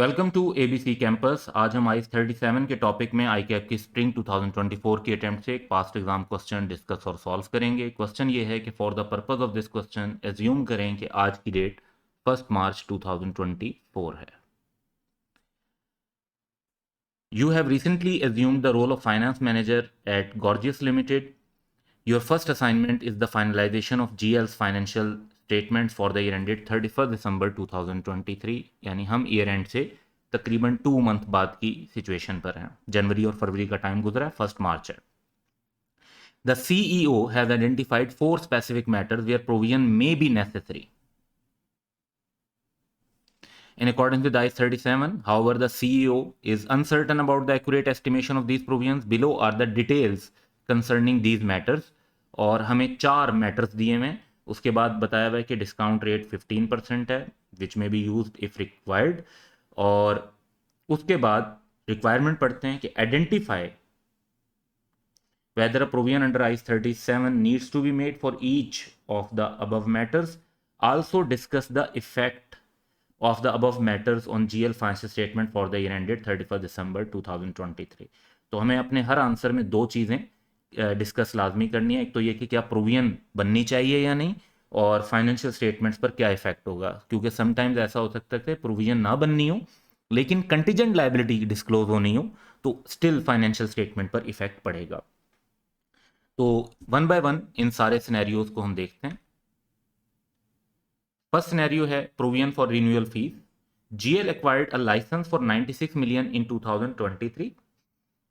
Welcome to ABC campus. आज हम ice 37 के टॉपिक में ICAP की स्प्रिंग 2024 की अटेम्प्ट से एक पास्ट एग्जाम क्वेश्चन डिस्कस और सॉल्व करेंगे। क्वेश्चन ये है कि for the purpose of this question assume करें कि आज की डेट 1 मार्च 2024 है। You have recently assumed the role of finance manager at Gorgeous limited. Your first assignment is the finalisation of GL's financial statements for the year ended 31 December 2023। यानी हम year and से तकरीबन 2 month बाद की situation पर हैं। जनवरी और फरवरी का टाइम गुजरा है, 1 मार्च है। The CEO has identified 4 specific matters where provision may be necessary in accordance with IAS 37. However, the CEO is uncertain about the accurate estimation of these provisions. Below are the details concerning these matters. और हमें 4 matters दिए हुए हैं। उसके बाद बताया हुआ है कि डिस्काउंट रेट 15% है, विच में बी यूज इफ रिक्वायर्ड। और उसके बाद रिक्वायरमेंट पढ़ते हैं कि identify whether a provision under IAS 37 needs to be made for each of the above matters. Also discuss the effect of the above matters on GL financial statement for the year ended 31 December 2023. तो हमें अपने हर answer में 2 चीज़ें discuss लाजमी करनी है। एक तो ये कि क्या प्रोविजन बननी चाहिए या नहीं, और फाइनेंशियल स्टेटमेंट्स पर क्या इफेक्ट होगा। क्योंकि समटाइम्स ऐसा हो सकता है कि प्रोविजन ना बननी हो लेकिन कंटीजेंट लाइबिलिटी डिस्क्लोज होनी हो, तो स्टिल फाइनेंशियल स्टेटमेंट पर इफेक्ट पड़ेगा। तो वन बाय वन इन सारे सिनेरियोज को हम देखते हैं। फर्स्ट सिनेरियो है provision for renewal fees. GL acquired a license for 96 million in 2023.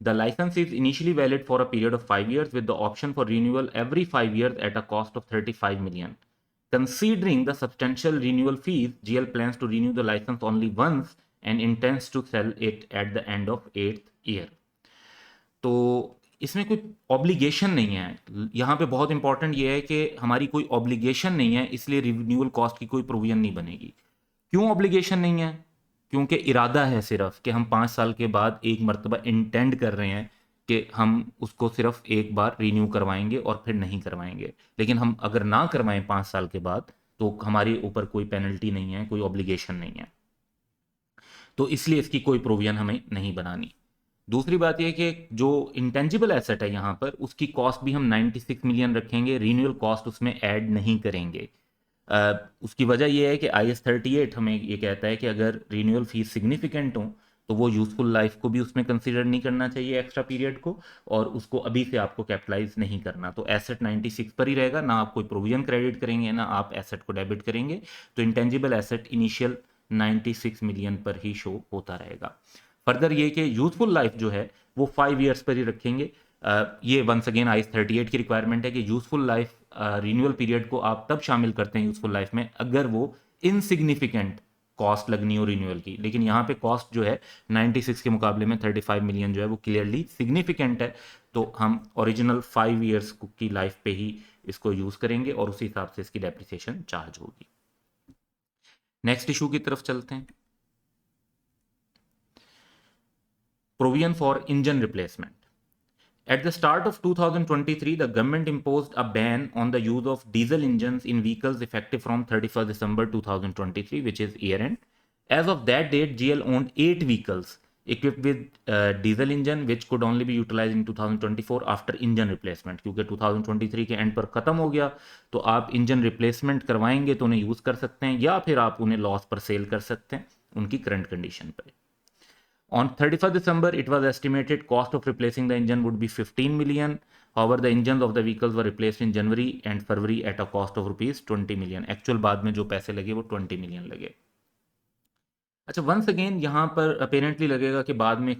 The license is initially valid for a period of 5 years with the option for renewal every 5 years at a cost of 35 million. Considering the substantial renewal fees, GL plans to renew the license only once and intends to sell it at the end of 8th year. तो इसमें कोई obligation नहीं है। यहाँ पे बहुत important ये है कि हमारी कोई ऑब्लिगेशन नहीं है, इसलिए रिन्यूअल कॉस्ट की कोई प्रोविजन नहीं बनेगी। क्यों ऑब्लिगेशन नहीं है? क्योंकि इरादा है सिर्फ कि हम 5 साल के बाद एक मरतबा इंटेंड कर रहे हैं कि हम उसको सिर्फ एक बार रिन्यू करवाएंगे और फिर नहीं करवाएंगे। लेकिन हम अगर ना करवाएं 5 साल के बाद तो हमारे ऊपर कोई पेनल्टी नहीं है, कोई ऑब्लिगेशन नहीं है। तो इसलिए इसकी कोई प्रोविजन हमें नहीं बनानी। दूसरी बात यह कि जो इंटेंजिबल एसेट है यहाँ पर, उसकी कॉस्ट भी हम 96 मिलियन रखेंगे, रिन्यूअल कॉस्ट उसमें ऐड नहीं करेंगे। उसकी वजह यह है कि IAS 38 हमें ये कहता है कि अगर रिन्यूअल फीस सिग्निफिकेंट हो तो वो यूजफुल लाइफ को भी उसमें कंसीडर नहीं करना चाहिए, एक्स्ट्रा पीरियड को, और उसको अभी से आपको कैपिटलाइज नहीं करना। तो एसेट 96 पर ही रहेगा, ना आप कोई प्रोविजन क्रेडिट करेंगे ना आप एसेट को डेबिट करेंगे। तो इंटेंजिबल एसेट इनिशियल 96 मिलियन पर ही शो होता रहेगा। फर्दर ये कि यूजफुल लाइफ जो है वो 5 ईयर्स पर ही रखेंगे। ये वंस अगेन IAS 38 की रिक्वायरमेंट है कि यूजफुल लाइफ रिन्यूअल पीरियड को आप तब शामिल करते हैं यूजफुल लाइफ में अगर वो इनसिग्निफिकेंट कॉस्ट लगनी हो रिन्यूअल की। लेकिन यहाँ पे कॉस्ट जो है 96 के मुकाबले में 35 मिलियन जो है वो क्लियरली सिग्निफिकेंट है। तो हम ओरिजिनल 5 ईयर्स की लाइफ पे ही इसको यूज करेंगे और उसी हिसाब से इसकी डेप्रिसिएशन चार्ज होगी। नेक्स्ट इशू की तरफ चलते हैं। Provision for engine replacement. At the start of 2023, the government imposed a ban on the use of diesel engines in vehicles effective from 31st December 2023, which is year end. As of that date, GL owned 8 vehicles equipped with diesel engine, which could only be utilized in 2024 after engine replacement. क्योंकि 2023 के and पर ख़त्म हो गया, तो आप engine replacement करवाएंगे तो उन्हें यूज़ कर सकते हैं, या फिर आप उन्हें लॉस पर सेल कर सकते हैं उनकी करंट कंडीशन पर। On 31st December, it was estimated cost of replacing the engine would be 15 million. However, the engines of the vehicles were replaced in January and February at a cost of rupees 20 million. Actual बाद में जो पैसे लगे वो 20 million लगे। अच्छा, once again यहाँ पर अपेरेंटली लगेगा कि बाद में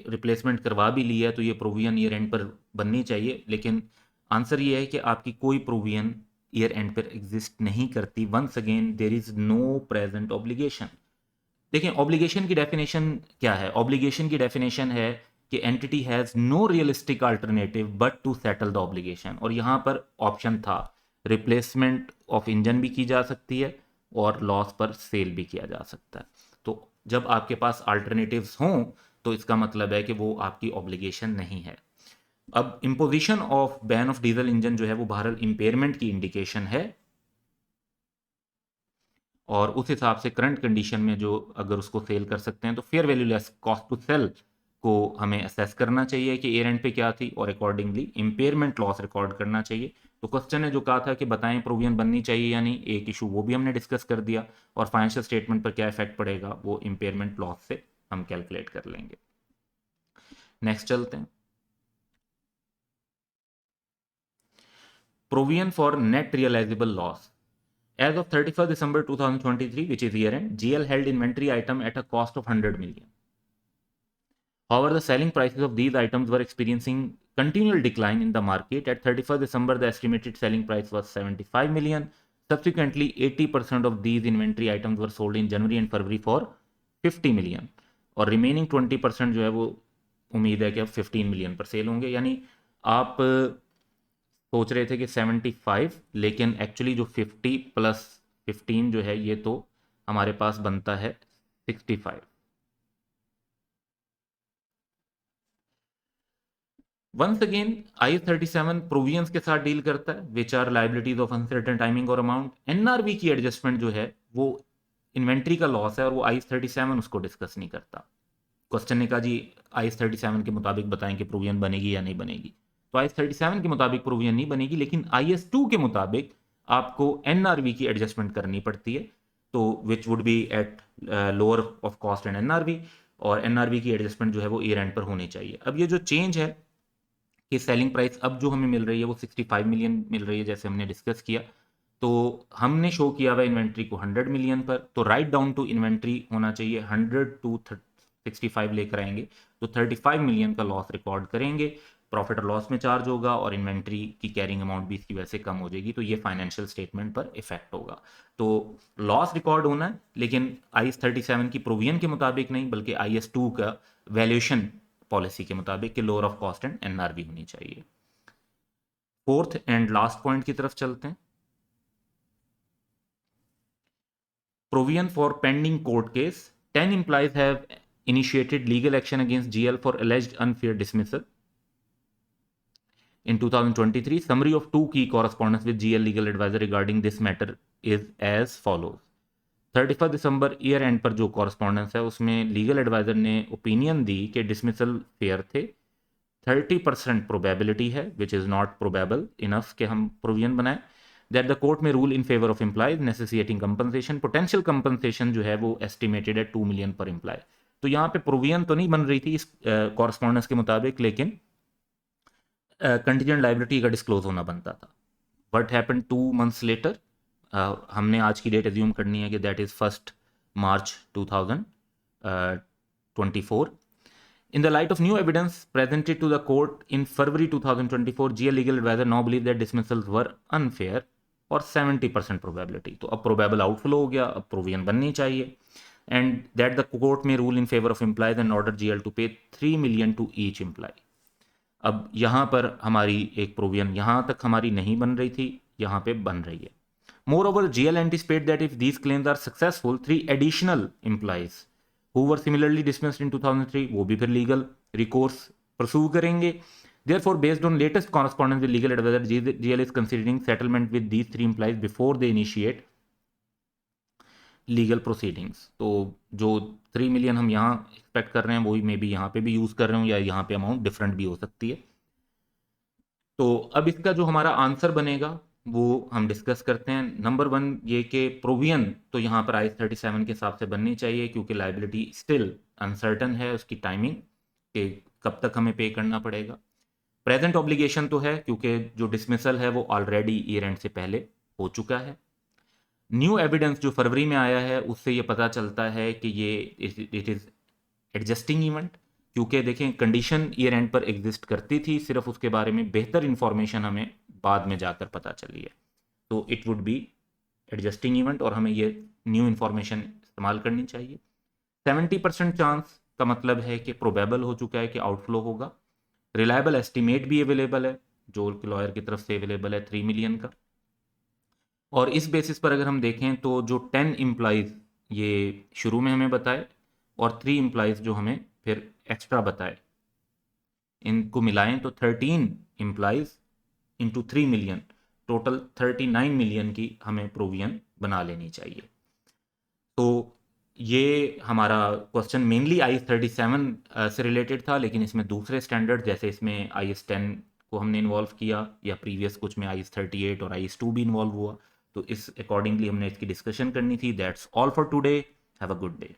रिप्लेसमेंट करवा भी ली है तो ये प्रोविजन ईयर एंड पर बननी चाहिए, लेकिन आंसर ये है कि आपकी कोई प्रोविजन ईयर एंड पर एग्जिस्ट नहीं करती। Once again there is no present obligation. देखिए ऑब्लिगेशन की डेफिनेशन क्या है। ऑब्लिगेशन की डेफिनेशन है कि entity has no realistic alternative but to settle the obligation, और यहाँ पर ऑप्शन था रिप्लेसमेंट ऑफ इंजन भी की जा सकती है और लॉस पर सेल भी किया जा सकता है। तो जब आपके पास अल्टरनेटिव्स हों तो इसका मतलब है कि वो आपकी ऑब्लिगेशन नहीं है। अब imposition of ban of diesel engine जो है वो बहरहाल इंपेयरमेंट की इंडिकेशन है, और उस हिसाब से करंट कंडीशन में जो अगर उसको सेल कर सकते हैं तो fair value less cost to sell को हमें असेस करना चाहिए कि ईयर एंड पे क्या थी और अकॉर्डिंगली इम्पेयरमेंट लॉस रिकॉर्ड करना चाहिए। तो क्वेश्चन ने जो कहा था कि बताएं प्रोविजन बननी चाहिए या नहीं, एक इशू वो भी हमने डिस्कस कर दिया, और फाइनेंशियल स्टेटमेंट पर क्या इफेक्ट पड़ेगा वो इम्पेयरमेंट लॉस से हम कैलकुलेट कर लेंगे। नेक्स्ट चलते हैं। Provision for net realisable loss. As of 31st December 2023, which is year end, GL held inventory item at a cost of 100 million. However, the selling prices of these items were experiencing continual decline in the market. At 31st December, the estimated selling price was 75 million. Subsequently, 80% of these inventory items were sold in January and February for 50 million. और remaining 20% जो है वो उम्मीद है कि अब 15 million पर cell होंगे। यानी आप सोच रहे थे कि 75, लेकिन एक्चुअली जो 50 प्लस 15 जो है ये तो हमारे पास बनता है 65। वंस अगेन IAS 37 प्रोविजंस के साथ डील करता है which are liabilities of uncertain timing और अमाउंट। एनआरवी की एडजस्टमेंट जो है वो इन्वेंट्री का लॉस है और वो IAS 37 उसको डिस्कस नहीं करता। क्वेश्चन ने कहा जी IAS 37 के मुताबिक बताएं कि प्रोविजन बनेगी या नहीं बनेगी, तो IAS 37 के मुताबिक प्रोविजन नहीं बनेगी, लेकिन IAS 2 के मुताबिक आपको एनआरवी की एडजस्टमेंट करनी पड़ती है, तो which would be at lower of cost and NRV, और एनआरवी की एडजस्टमेंट जो है वो ईयर एंड पर होनी चाहिए। अब ये जो चेंज है कि सेलिंग प्राइस अब जो हमें मिल रही है वो 65 मिलियन मिल रही है जैसे हमने डिस्कस किया, तो हमने शो किया हुआ इन्वेंट्री को 100 मिलियन पर, तो राइट डाउन टू इन्वेंट्री होना चाहिए 100 टू 65 लेकर आएंगे तो 35 मिलियन का लॉस रिकॉर्ड करेंगे, प्रॉफिट और लॉस में चार्ज होगा और इन्वेंट्री की कैरिंग अमाउंट भी इसकी वजह से कम हो जाएगी, तो ये फाइनेंशियल स्टेटमेंट पर इफेक्ट होगा। तो लॉस रिकॉर्ड होना है लेकिन IAS 37 की प्रोविजन के मुताबिक नहीं, बल्कि IAS 2 का वैल्यूएशन पॉलिसी के मुताबिक कि lower of cost and NRV होनी चाहिए। फोर्थ एंड लास्ट पॉइंट की तरफ चलते हैं। Provision for pending court case. 10 employees have initiated legal action against GL for alleged unfair dismissal. In 2023, summary of 2 key correspondence with GL legal advisor regarding this matter is as follows. 31 December year end पर जो correspondence है उसमें legal adviser ने opinion दी कि dismissal fair थे, 30% probability है which is not probable enough कि हम प्रोविजन बनाएं, दैट द कोर्ट में rule in favour of employees necessitating compensation. Potential compensation जो है वो एस्टिमेटेड है 2 मिलियन पर एम्प्लॉय। तो यहाँ पे प्रोविजन तो नहीं बन रही थी इस कॉरस्पॉन्डेंस के मुताबिक, लेकिन कंटीजेंट लाइबिलिटी का डिस्क्लोज होना बनता था। व्हाट हैपेंड 2 months लेटर, हमने आज की डेट एज्यूम करनी है कि that is 1 March 2024। In the light of new evidence presented to the court in February 2024, GL legal advisor now believe that dismissals were unfair और 70% probability। तो अब probable outflow हो गया, अब provision बननी चाहिए, and that the court may rule in favor of employees and order GL to pay 3 million to each employee। अब यहाँ पर हमारी एक प्रोविजन यहाँ तक हमारी नहीं बन रही थी, यहाँ पे बन रही है। Moreover, GL anticipate that if these claims are successful, 3 additional employees who were similarly dismissed in 2003 वो भी फिर लीगल रिकोर्स परस्यू करेंगे। Therefore, based on latest correspondence with legal advisor, GL is considering settlement with these 3 employees before they initiate legal proceedings. तो जो 3 million हम यहाँ expect कर रहे हैं वही मे बी यहाँ पे भी यूज़ कर रहे हो या यहाँ पे अमाउंट डिफरेंट भी हो सकती है। तो अब इसका जो हमारा आंसर बनेगा वो हम डिस्कस करते हैं। नंबर 1 ये कि प्रोविजन तो यहाँ पर IAS 37 के हिसाब से बननी चाहिए क्योंकि लाइबिलिटी स्टिल अनसर्टन है उसकी टाइमिंग कि कब तक हमें पे करना पड़ेगा। प्रेजेंट ऑब्लिगेशन तो है क्योंकि जो डिसमिसल है वो ऑलरेडी ईयर एंड से पहले हो चुका है। न्यू एविडेंस जो फरवरी में आया है उससे ये पता चलता है कि ये इट इज़ एडजस्टिंग इवेंट, क्योंकि देखें कंडीशन ईयर एंड पर एग्जिस्ट करती थी, सिर्फ उसके बारे में बेहतर इंफॉर्मेशन हमें बाद में जाकर पता चली है, तो it would be adjusting event और हमें ये न्यू इंफॉर्मेशन इस्तेमाल करनी चाहिए। 70% चांस का मतलब है कि प्रोबेबल हो चुका है कि आउटफ्लो होगा। रिलायबल एस्टिमेट भी अवेलेबल है जो लॉयर की तरफ से अवेलेबल है 3 मिलियन का, और इस बेसिस पर अगर हम देखें तो जो 10 एम्प्लॉइज़ ये शुरू में हमें बताए और 3 एम्प्लॉइज़ जो हमें फिर एक्स्ट्रा बताए, इनको मिलाएं तो 13 employees into 3 million, total 39 million की हमें प्रोविजन बना लेनी चाहिए। तो ये हमारा क्वेश्चन मेनली IAS 37 से रिलेटेड था, लेकिन इसमें दूसरे स्टैंडर्ड जैसे इसमें IAS 10 को हमने इन्वॉल्व किया, या प्रीवियस कुछ में IAS 38 और IAS 2 भी इन्वॉल्व हुआ, तो इस अकॉर्डिंगली हमने इसकी डिस्कशन करनी थी. That's all for today. Have a good day.